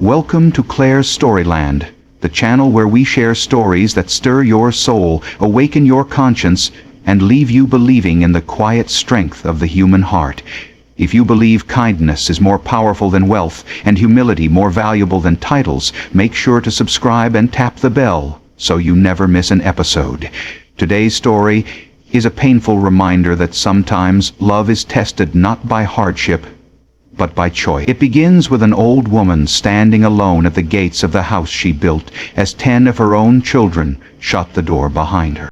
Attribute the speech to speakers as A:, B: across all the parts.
A: Welcome to Clare's Storyland, the channel where we share stories that stir your soul, awaken your conscience, and leave you believing in the quiet strength of the human heart. If you believe kindness is more powerful than wealth and humility more valuable than titles, make sure to subscribe and tap the bell so you never miss an episode. Today's story is a painful reminder that sometimes love is tested not by hardship, but by choice. It begins with an old woman standing alone at the gates of the house she built as 10 of her own children shut the door behind her.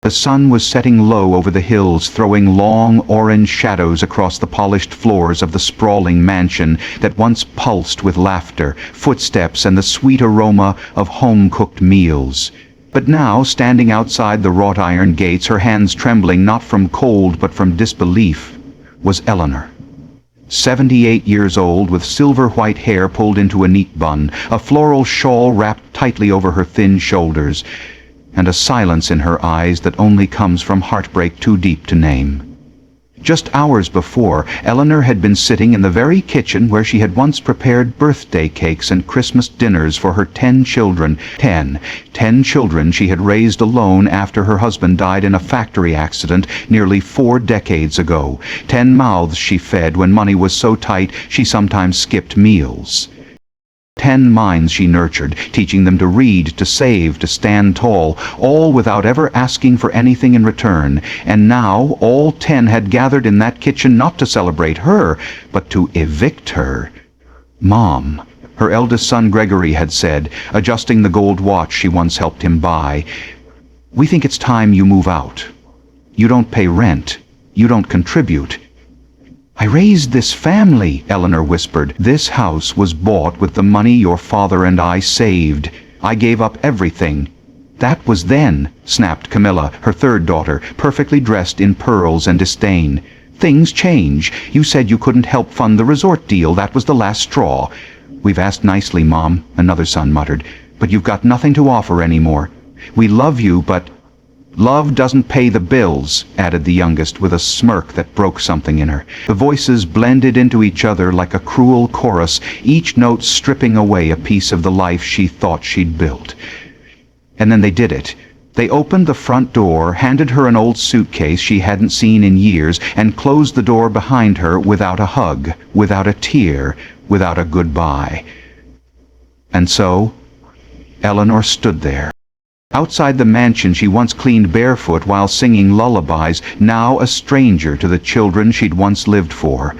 A: The sun was setting low over the hills, throwing long orange shadows across the polished floors of the sprawling mansion that once pulsed with laughter, footsteps, and the sweet aroma of home-cooked meals. But now, standing outside the wrought iron gates, her hands trembling not from cold but from disbelief, was Eleanor. 78 years old, with silver-white hair pulled into a neat bun, a floral shawl wrapped tightly over her thin shoulders, and a silence in her eyes that only comes from heartbreak too deep to name. Just hours before, Eleanor had been sitting in the very kitchen where she had once prepared birthday cakes and Christmas dinners for her 10 children. 10 children she had raised alone after her husband died in a factory accident nearly 4 decades ago. 10 mouths she fed when money was so tight she sometimes skipped meals. 10 minds she nurtured, teaching them to read, to save, to stand tall, all without ever asking for anything in return. And now all 10 had gathered in that kitchen not to celebrate her, but to evict her. "Mom," her eldest son Gregory had said, adjusting the gold watch she once helped him buy, "we think it's time you move out. You don't pay rent. You don't contribute." "I raised this family," Eleanor whispered. "This house was bought with the money your father and I saved. I gave up everything." "That was then," snapped Camilla, her third daughter, perfectly dressed in pearls and disdain. "Things change. You said you couldn't help fund the resort deal. That was the last straw." "We've asked nicely, Mom," another son muttered, "but you've got nothing to offer anymore. We love you, but—" "Love doesn't pay the bills," added the youngest with a smirk that broke something in her. The voices blended into each other like a cruel chorus, each note stripping away a piece of the life she thought she'd built. And then they did it. They opened the front door, handed her an old suitcase she hadn't seen in years, and closed the door behind her without a hug, without a tear, without a goodbye. And so, Eleanor stood there. Outside the mansion she once cleaned barefoot while singing lullabies, now a stranger to the children she'd once lived for.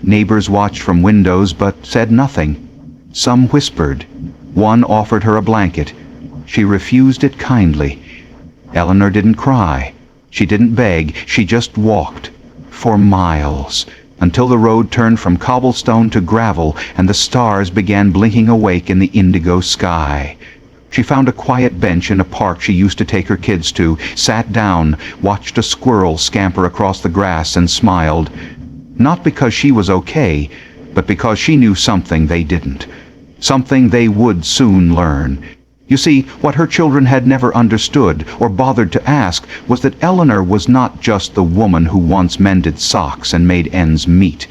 A: Neighbors watched from windows but said nothing. Some whispered. One offered her a blanket. She refused it kindly. Eleanor didn't cry. She didn't beg. She just walked. For miles. Until the road turned from cobblestone to gravel and the stars began blinking awake in the indigo sky. She found a quiet bench in a park she used to take her kids to, sat down, watched a squirrel scamper across the grass, and smiled. Not because she was okay, but because she knew something they didn't. Something they would soon learn. You see, what her children had never understood or bothered to ask was that Eleanor was not just the woman who once mended socks and made ends meet.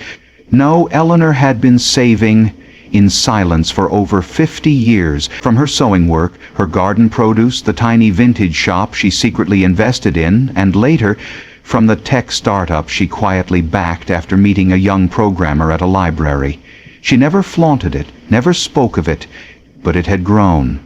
A: No, Eleanor had been saving in silence for over 50 years, from her sewing work, her garden produce, the tiny vintage shop she secretly invested in, and later, from the tech startup she quietly backed after meeting a young programmer at a library. She never flaunted it, never spoke of it, but it had grown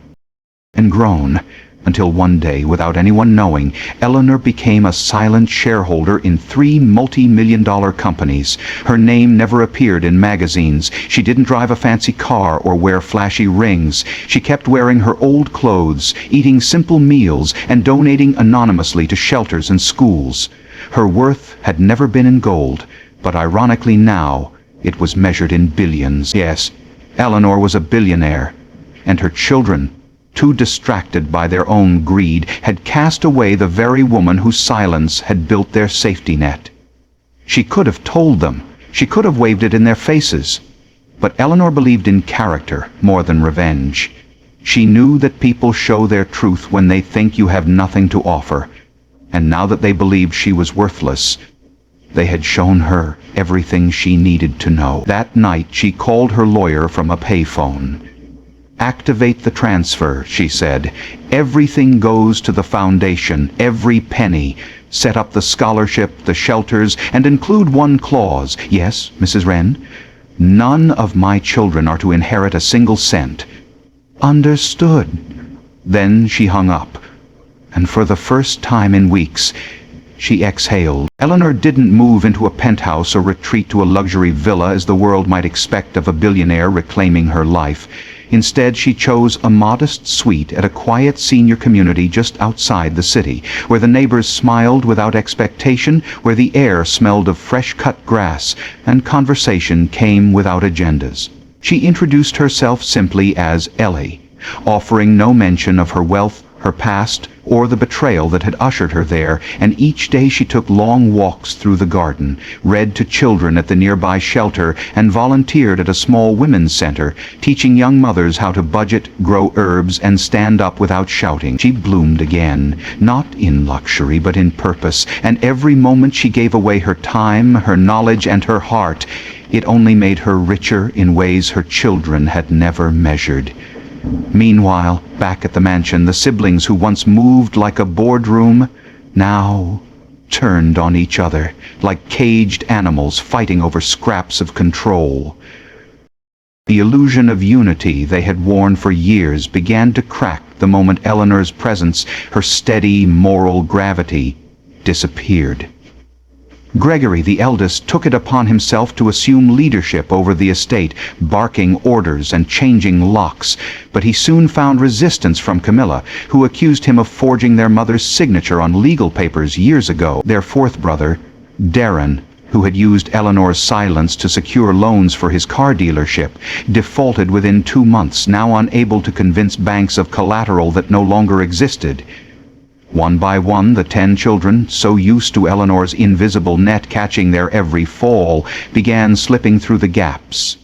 A: and grown, until one day, without anyone knowing, Eleanor became a silent shareholder in 3 multi-million-dollar companies. Her name never appeared in magazines. She didn't drive a fancy car or wear flashy rings. She kept wearing her old clothes, eating simple meals, and donating anonymously to shelters and schools. Her worth had never been in gold, but ironically now, it was measured in billions. Yes, Eleanor was a billionaire, and her children, too distracted by their own greed, had cast away the very woman whose silence had built their safety net. She could have told them. She could have waved it in their faces. But Eleanor believed in character more than revenge. She knew that people show their truth when they think you have nothing to offer. And now that they believed she was worthless, They had shown her everything she needed to know. That night she called her lawyer from a payphone. "Activate the transfer," she said. "Everything goes to the foundation, every penny. Set up the scholarship, the shelters, and include one clause." "Yes, Mrs. Wren?" "None of my children are to inherit a single cent." "Understood." Then she hung up, and for the first time in weeks, she exhaled. Eleanor didn't move into a penthouse or retreat to a luxury villa as the world might expect of a billionaire reclaiming her life. Instead, she chose a modest suite at a quiet senior community just outside the city, where the neighbors smiled without expectation, where the air smelled of fresh-cut grass, and conversation came without agendas. She introduced herself simply as Ellie, offering no mention of her wealth, her past, or the betrayal that had ushered her there, and each day she took long walks through the garden, read to children at the nearby shelter, and volunteered at a small women's center, teaching young mothers how to budget, grow herbs, and stand up without shouting. She bloomed again, not in luxury but in purpose, and every moment she gave away her time, her knowledge, and her heart. It only made her richer in ways her children had never measured. Meanwhile, back at the mansion, the siblings who once moved like a boardroom now turned on each other, like caged animals fighting over scraps of control. The illusion of unity they had worn for years began to crack the moment Eleanor's presence, her steady moral gravity, disappeared. Gregory, the eldest, took it upon himself to assume leadership over the estate, barking orders and changing locks, but he soon found resistance from Camilla, who accused him of forging their mother's signature on legal papers years ago. Their fourth brother, Darren, who had used Eleanor's silence to secure loans for his car dealership, defaulted within 2 months, now unable to convince banks of collateral that no longer existed. One by one, the 10 children, so used to Eleanor's invisible net catching their every fall, began slipping through the gaps.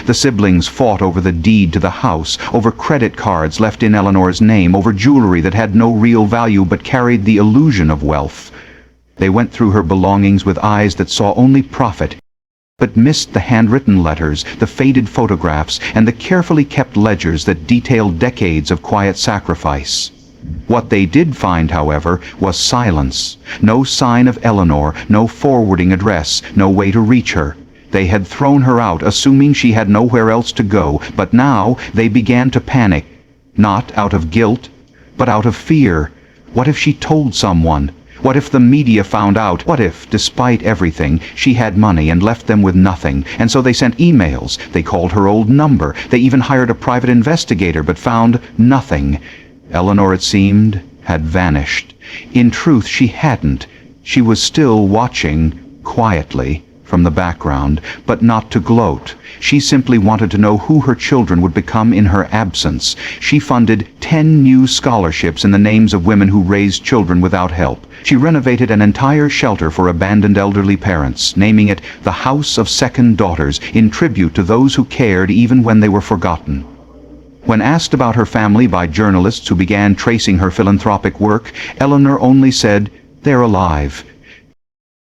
A: The siblings fought over the deed to the house, over credit cards left in Eleanor's name, over jewelry that had no real value but carried the illusion of wealth. They went through her belongings with eyes that saw only profit, but missed the handwritten letters, the faded photographs, and the carefully kept ledgers that detailed decades of quiet sacrifice. What they did find, however, was silence. No sign of Eleanor, no forwarding address, no way to reach her. They had thrown her out, assuming she had nowhere else to go, but now they began to panic, not out of guilt, but out of fear. What if she told someone? What if the media found out? What if, despite everything, she had money and left them with nothing? And so they sent emails. They called her old number. They even hired a private investigator, but found nothing. Eleanor, it seemed, had vanished. In truth, she hadn't. She was still watching, quietly, from the background, but not to gloat. She simply wanted to know who her children would become in her absence. She funded 10 new scholarships in the names of women who raised children without help. She renovated an entire shelter for abandoned elderly parents, naming it the House of Second Daughters, in tribute to those who cared even when they were forgotten. When asked about her family by journalists who began tracing her philanthropic work, Eleanor only said, "They're alive."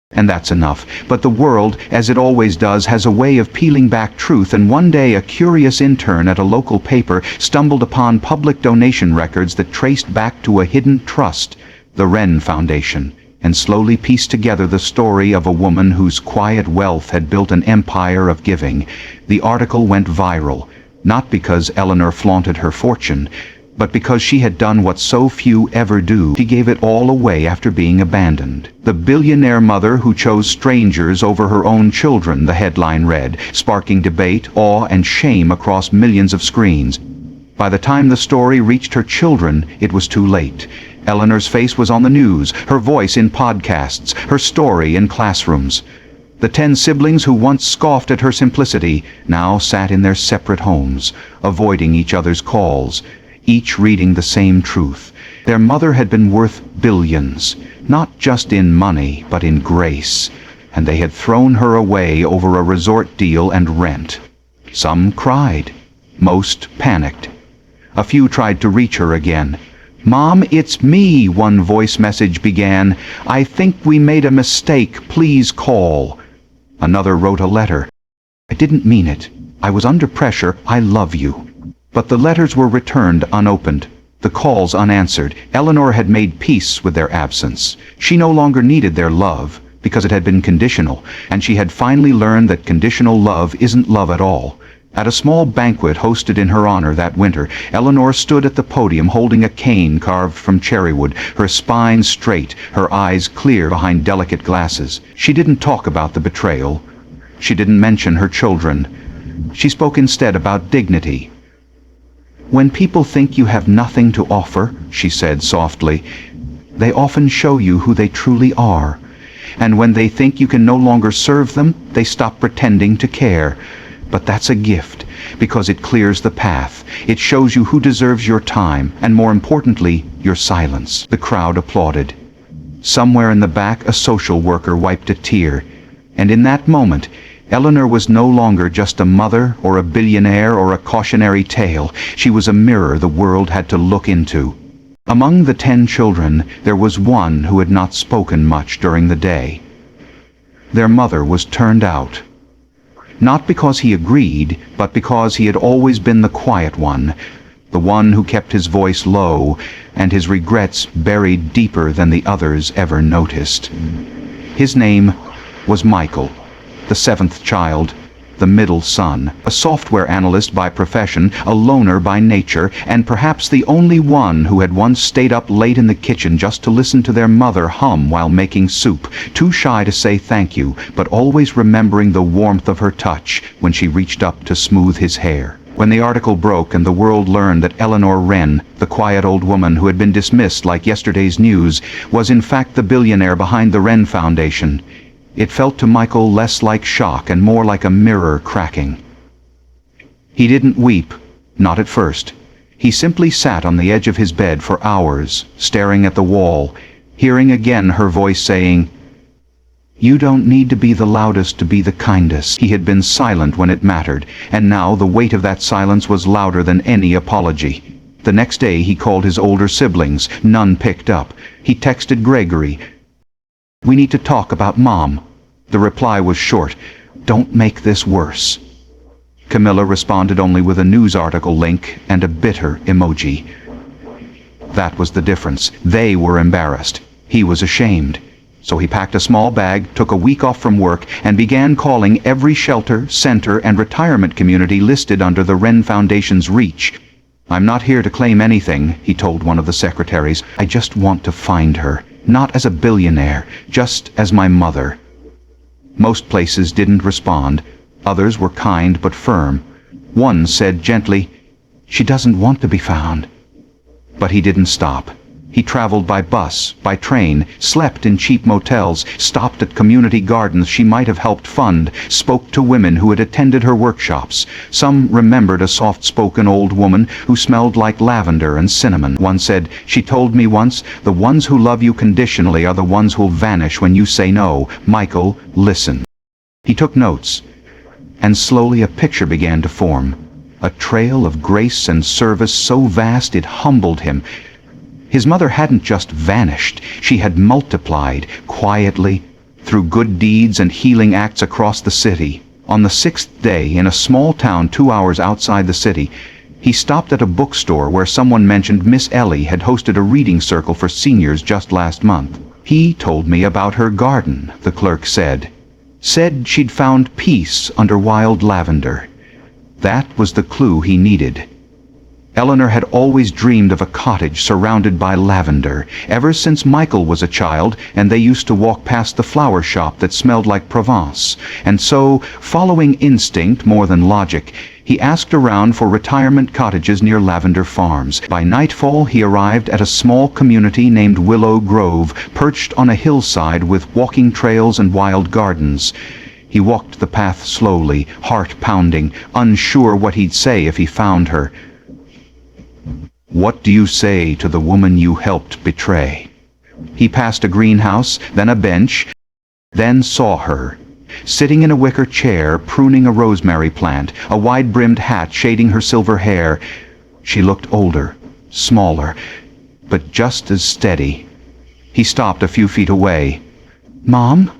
A: And that's enough. But the world, as it always does, has a way of peeling back truth, and one day a curious intern at a local paper stumbled upon public donation records that traced back to a hidden trust, the Wren Foundation, and slowly pieced together the story of a woman whose quiet wealth had built an empire of giving. The article went viral, not because Eleanor flaunted her fortune, but because she had done what so few ever do. She gave it all away after being abandoned. "The billionaire mother who chose strangers over her own children," the headline read, sparking debate, awe, and shame across millions of screens. By the time the story reached her children, it was too late. Eleanor's face was on the news, her voice in podcasts, her story in classrooms. The 10 siblings who once scoffed at her simplicity now sat in their separate homes, avoiding each other's calls, each reading the same truth. Their mother had been worth billions, not just in money, but in grace, and they had thrown her away over a resort deal and rent. Some cried. Most panicked. A few tried to reach her again. "Mom, it's me," one voice message began. "I think we made a mistake. Please call." Another wrote a letter. "I didn't mean it. I was under pressure. I love you." But the letters were returned unopened, the calls unanswered. Eleanor had made peace with their absence. She no longer needed their love, because it had been conditional, and she had finally learned that conditional love isn't love at all. At a small banquet hosted in her honor that winter, Eleanor stood at the podium holding a cane carved from cherrywood, her spine straight, her eyes clear behind delicate glasses. She didn't talk about the betrayal. She didn't mention her children. She spoke instead about dignity. "When people think you have nothing to offer," she said softly, "they often show you who they truly are. And when they think you can no longer serve them, they stop pretending to care. But that's a gift, because it clears the path. It shows you who deserves your time, and more importantly, your silence." The crowd applauded. Somewhere in the back, a social worker wiped a tear. And in that moment, Eleanor was no longer just a mother or a billionaire or a cautionary tale. She was a mirror the world had to look into. Among the 10 children, there was one who had not spoken much during the day. Their mother was turned out. Not because he agreed, but because he had always been the quiet one, the one who kept his voice low and his regrets buried deeper than the others ever noticed. His name was Michael, the 7th child, the middle son, a software analyst by profession, a loner by nature, and perhaps the only one who had once stayed up late in the kitchen just to listen to their mother hum while making soup, too shy to say thank you, but always remembering the warmth of her touch when she reached up to smooth his hair. When the article broke and the world learned that Eleanor Wren, the quiet old woman who had been dismissed like yesterday's news, was in fact the billionaire behind the Wren Foundation, it felt to Michael less like shock and more like a mirror cracking. He didn't weep, not at first. He simply sat on the edge of his bed for hours, staring at the wall, hearing again her voice saying, "You don't need to be the loudest to be the kindest." He had been silent when it mattered, and now the weight of that silence was louder than any apology. The next day he called his older siblings. None picked up. He texted Gregory, "We need to talk about Mom." The reply was short, "Don't make this worse." Camilla responded only with a news article link and a bitter emoji. That was the difference. They were embarrassed. He was ashamed. So he packed a small bag, took a week off from work, and began calling every shelter, center, and retirement community listed under the Wren Foundation's reach. "I'm not here to claim anything," he told one of the secretaries. "I just want to find her. Not as a billionaire, just as my mother." Most places didn't respond. Others were kind but firm. One said gently, "She doesn't want to be found." But he didn't stop. He traveled by bus, by train, slept in cheap motels, stopped at community gardens she might have helped fund, spoke to women who had attended her workshops. Some remembered a soft-spoken old woman who smelled like lavender and cinnamon. One said, "She told me once, the ones who love you conditionally are the ones who'll vanish when you say no. Michael, listen." He took notes, and slowly a picture began to form. A trail of grace and service so vast it humbled him. His mother hadn't just vanished, she had multiplied, quietly, through good deeds and healing acts across the city. On the 6th day, in a small town 2 hours outside the city, he stopped at a bookstore where someone mentioned Miss Ellie had hosted a reading circle for seniors just last month. "He told me about her garden," the clerk said. "Said she'd found peace under wild lavender." That was the clue he needed. Eleanor had always dreamed of a cottage surrounded by lavender, ever since Michael was a child and they used to walk past the flower shop that smelled like Provence. And so, following instinct more than logic, he asked around for retirement cottages near lavender farms. By nightfall, he arrived at a small community named Willow Grove, perched on a hillside with walking trails and wild gardens. He walked the path slowly, heart pounding, unsure what he'd say if he found her. "What do you say to the woman you helped betray?" He passed a greenhouse, then a bench, then saw her, sitting in a wicker chair, pruning a rosemary plant, a wide-brimmed hat shading her silver hair. She looked older, smaller, but just as steady. He stopped a few feet away. "Mom?"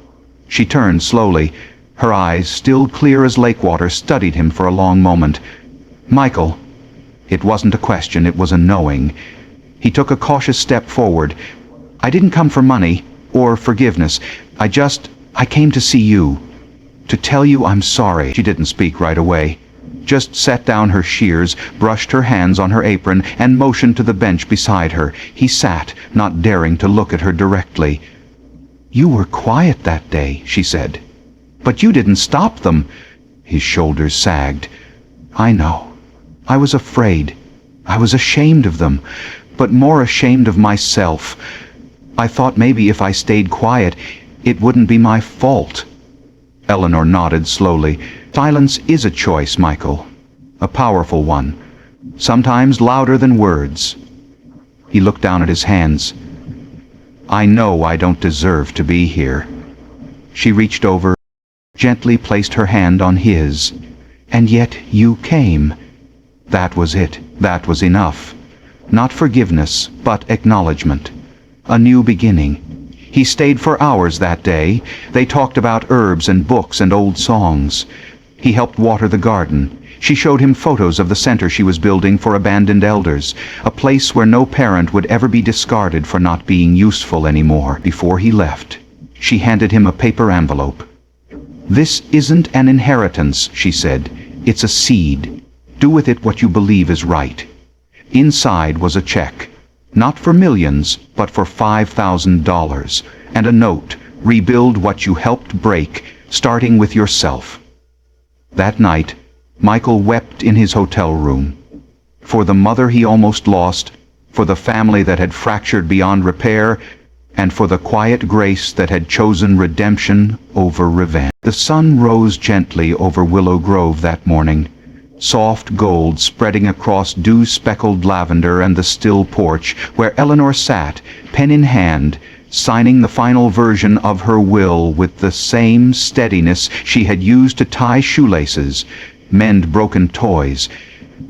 A: She turned slowly. Her eyes, still clear as lake water, studied him for a long moment. "Michael." It wasn't a question, it was a knowing. He took a cautious step forward. "I didn't come for money, or forgiveness. I came to see you. To tell you I'm sorry." She didn't speak right away. Just set down her shears, brushed her hands on her apron, and motioned to the bench beside her. He sat, not daring to look at her directly. "You were quiet that day," she said. "But you didn't stop them." His shoulders sagged. "I know. I was afraid. I was ashamed of them, but more ashamed of myself. I thought maybe if I stayed quiet, it wouldn't be my fault." Eleanor nodded slowly. "Silence is a choice, Michael. A powerful one. Sometimes louder than words." He looked down at his hands. "I know I don't deserve to be here." She reached over, gently placed her hand on his. "And yet you came." That was it. That was enough. Not forgiveness, but acknowledgement. A new beginning. He stayed for hours that day. They talked about herbs and books and old songs. He helped water the garden. She showed him photos of the center she was building for abandoned elders, a place where no parent would ever be discarded for not being useful anymore. Before he left, she handed him a paper envelope. "This isn't an inheritance," she said. "It's a seed. Do with it what you believe is right." Inside was a check. Not for millions, but for $5,000, and a note, "Rebuild what you helped break, starting with yourself." That night, Michael wept in his hotel room. For the mother he almost lost, for the family that had fractured beyond repair, and for the quiet grace that had chosen redemption over revenge. The sun rose gently over Willow Grove that morning, soft gold spreading across dew-speckled lavender and the still porch where Eleanor sat, pen in hand, signing the final version of her will with the same steadiness she had used to tie shoelaces, mend broken toys,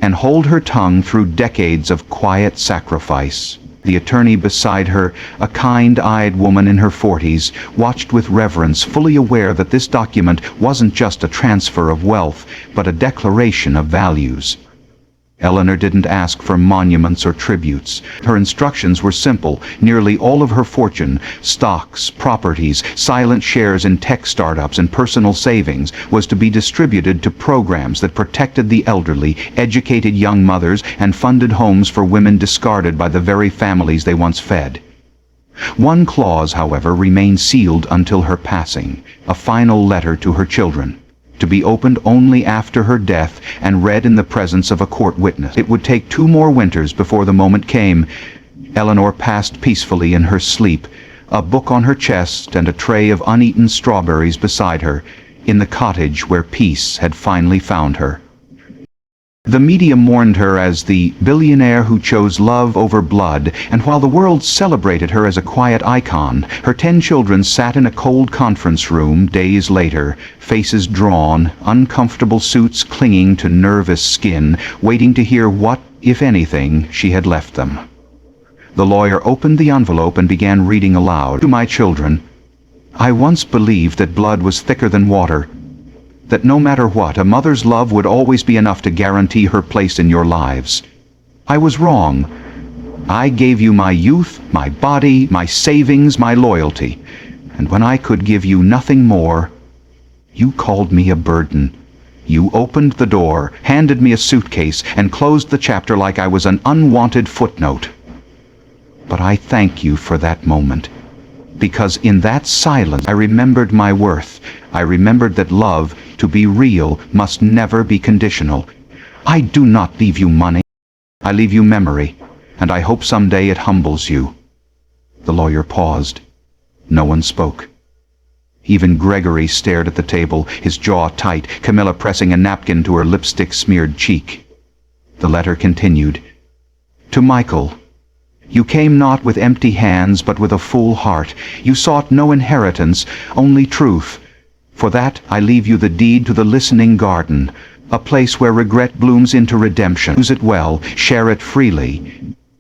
A: and hold her tongue through decades of quiet sacrifice. The attorney beside her, a kind-eyed woman in her 40s, watched with reverence, fully aware that this document wasn't just a transfer of wealth, but a declaration of values. Eleanor didn't ask for monuments or tributes. Her instructions were simple. Nearly all of her fortune, stocks, properties, silent shares in tech startups, and personal savings, was to be distributed to programs that protected the elderly, educated young mothers, and funded homes for women discarded by the very families they once fed. One clause, however, remained sealed until her passing, a final letter to her children, to be opened only after her death and read in the presence of a court witness. It would take 2 more winters before the moment came. Eleanor passed peacefully in her sleep, a book on her chest and a tray of uneaten strawberries beside her, in the cottage where peace had finally found her. The media mourned her as the billionaire who chose love over blood, and while the world celebrated her as a quiet icon, her 10 children sat in a cold conference room days later, faces drawn, uncomfortable suits clinging to nervous skin, waiting to hear what, if anything, she had left them. The lawyer opened the envelope and began reading aloud. "To my children, I once believed that blood was thicker than water, that no matter what, a mother's love would always be enough to guarantee her place in your lives. I was wrong. I gave you my youth, my body, my savings, my loyalty, and when I could give you nothing more, you called me a burden. You opened the door, handed me a suitcase, and closed the chapter like I was an unwanted footnote. But I thank you for that moment, because in that silence I remembered my worth. I remembered that love, to be real, must never be conditional. I do not leave you money. I leave you memory, and I hope someday it humbles you." The lawyer paused. No one spoke. Even Gregory stared at the table, his jaw tight, Camilla pressing a napkin to her lipstick-smeared cheek. The letter continued. "To Michael, you came not with empty hands, but with a full heart. You sought no inheritance, only truth. For that I leave you the deed to the listening garden, a place where regret blooms into redemption. Use it well, share it freely."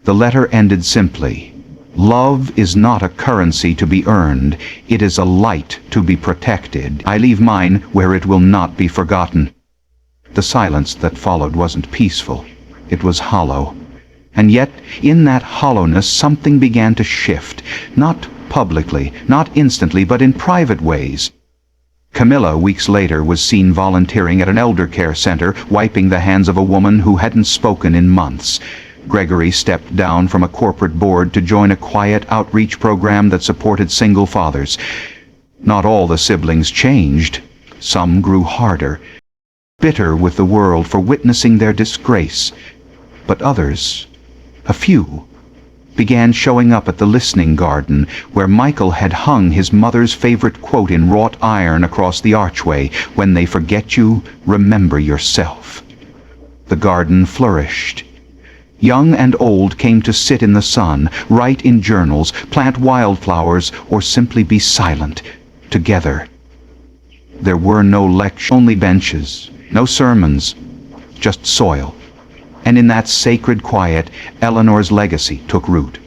A: The letter ended simply. "Love is not a currency to be earned. It is a light to be protected. I leave mine where it will not be forgotten." The silence that followed wasn't peaceful. It was hollow. And yet, in that hollowness, something began to shift, not publicly, not instantly, but in private ways. Camilla, weeks later, was seen volunteering at an elder care center, wiping the hands of a woman who hadn't spoken in months. Gregory stepped down from a corporate board to join a quiet outreach program that supported single fathers. Not all the siblings changed. Some grew harder, bitter with the world for witnessing their disgrace. But others, a few, began showing up at the listening garden, where Michael had hung his mother's favorite quote in wrought iron across the archway, "When they forget you, remember yourself." The garden flourished. Young and old came to sit in the sun, write in journals, plant wildflowers, or simply be silent, together. There were no lectures, only benches, no sermons, just soil. And in that sacred quiet, Eleanor's legacy took root.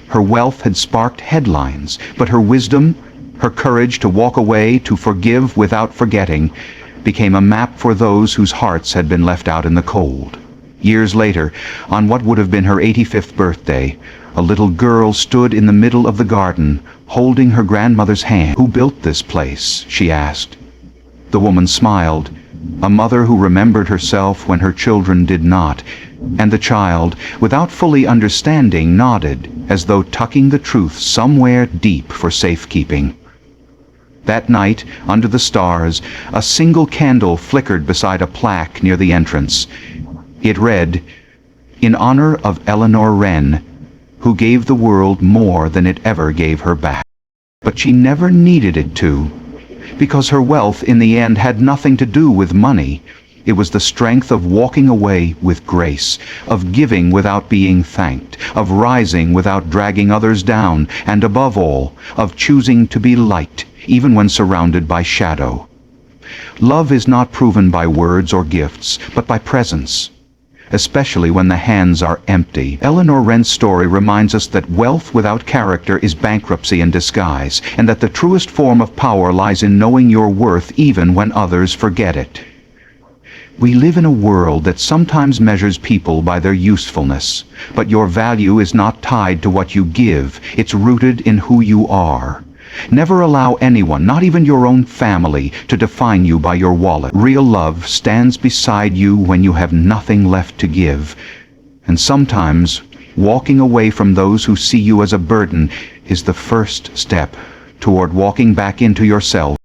A: Her wealth had sparked headlines, but her wisdom, her courage to walk away, to forgive without forgetting, became a map for those whose hearts had been left out in the cold. Years later, on what would have been her 85th birthday, a little girl stood in the middle of the garden, holding her grandmother's hand. "Who built this place?" she asked. The woman smiled, a mother who remembered herself when her children did not, and the child, without fully understanding, nodded, as though tucking the truth somewhere deep for safekeeping. That night, under the stars, a single candle flickered beside a plaque near the entrance. It read, "In honor of Eleanor Wren, who gave the world more than it ever gave her back." But she never needed it to, because her wealth in the end had nothing to do with money. It was the strength of walking away with grace, of giving without being thanked, of rising without dragging others down, and above all, of choosing to be light, even when surrounded by shadow. Love is not proven by words or gifts, but by presence, especially when the hands are empty. Eleanor Wren's story reminds us that wealth without character is bankruptcy in disguise, and that the truest form of power lies in knowing your worth even when others forget it. We live in a world that sometimes measures people by their usefulness, but your value is not tied to what you give, it's rooted in who you are. Never allow anyone, not even your own family, to define you by your wallet. Real love stands beside you when you have nothing left to give. And sometimes, walking away from those who see you as a burden is the first step toward walking back into yourself.